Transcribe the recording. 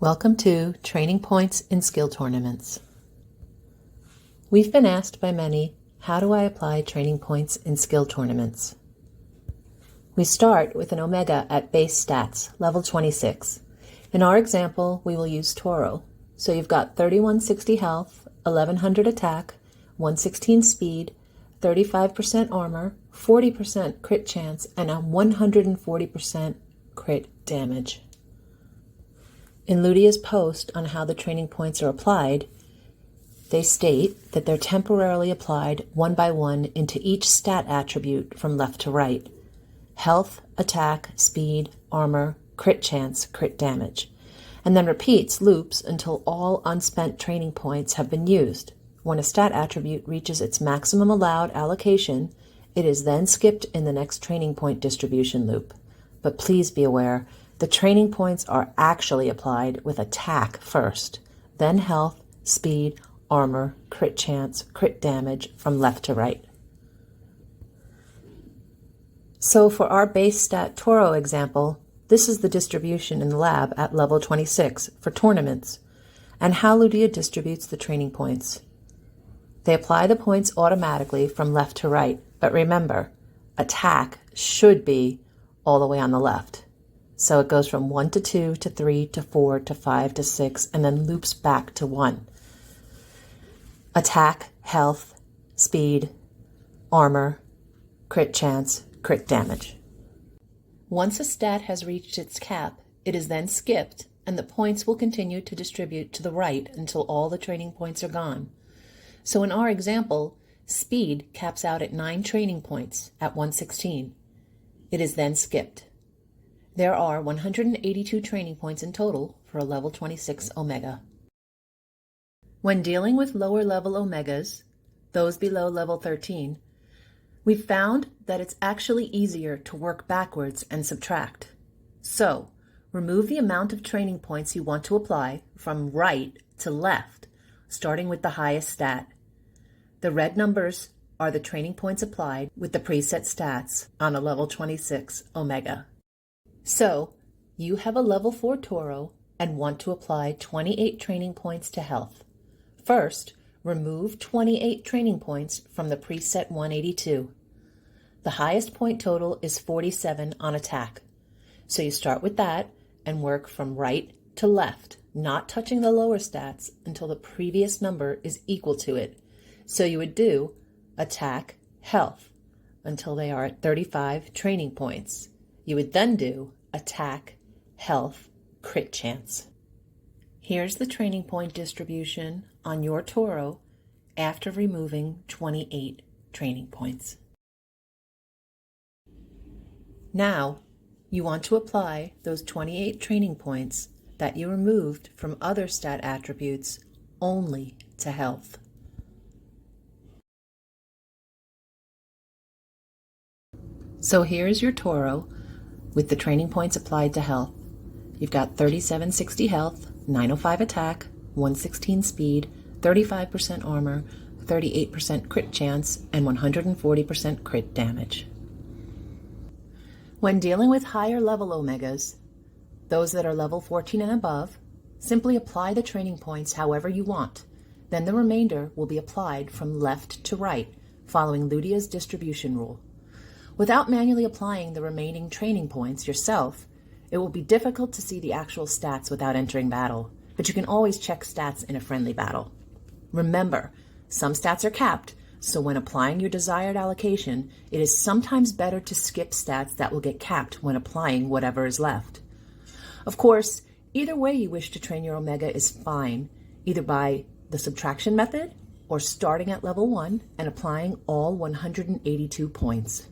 Welcome to Training Points in Skill Tournaments. We've been asked by many, how do I apply training points in skill tournaments? We start with an Omega at base stats, level 26. In our example, we will use Toro. So you've got 3160 health, 1100 attack, 116 speed, 35% armor, 40% crit chance, and a 140% crit damage. In Ludia's post on how the training points are applied, they state that they're temporarily applied one by one into each stat attribute from left to right: health, attack, speed, armor, crit chance, crit damage, and then repeats loops until all unspent training points have been used. When a stat attribute reaches its maximum allowed allocation, it is then skipped in the next training point distribution loop. But please be aware, the training points are actually applied with attack first, then health, speed, armor, crit chance, crit damage from left to right. So for our base stat Toro example, this is the distribution in the lab at level 26 for tournaments, and how Ludia distributes the training points. They apply the points automatically from left to right, but remember, attack should be all the way on the left. So it goes from 1 to 2 to 3 to 4 to 5 to 6 and then loops back to 1. Attack, health, speed, armor, crit chance, crit damage. Once a stat has reached its cap, it is then skipped and the points will continue to distribute to the right until all the training points are gone. So in our example, speed caps out at 9 training points at 116. It is then skipped. There are 182 training points in total for a level 26 Omega. When dealing with lower level Omegas, those below level 13, we've found that it's actually easier to work backwards and subtract. So, remove the amount of training points you want to apply from right to left, starting with the highest stat. The red numbers are the training points applied with the preset stats on a level 26 Omega. So, you have a level 4 Toro and want to apply 28 training points to health. First, remove 28 training points from the preset 182. The highest point total is 47 on attack. So you start with that and work from right to left, not touching the lower stats until the previous number is equal to it. So you would do attack, health, until they are at 35 training points. You would then do attack, health, crit chance. Here's the training point distribution on your Toro after removing 28 training points. Now, you want to apply those 28 training points that you removed from other stat attributes only to health. So here's your Toro with the training points applied to health. You've got 3760 health, 905 attack, 116 speed, 35% armor, 38% crit chance, and 140% crit damage. When dealing with higher level Omegas, those that are level 14 and above, simply apply the training points however you want. Then the remainder will be applied from left to right, following Ludia's distribution rule. Without manually applying the remaining training points yourself, it will be difficult to see the actual stats without entering battle, but you can always check stats in a friendly battle. Remember, some stats are capped, so when applying your desired allocation, it is sometimes better to skip stats that will get capped when applying whatever is left. Of course, either way you wish to train your Omega is fine, either by the subtraction method or starting at level 1 and applying all 182 points.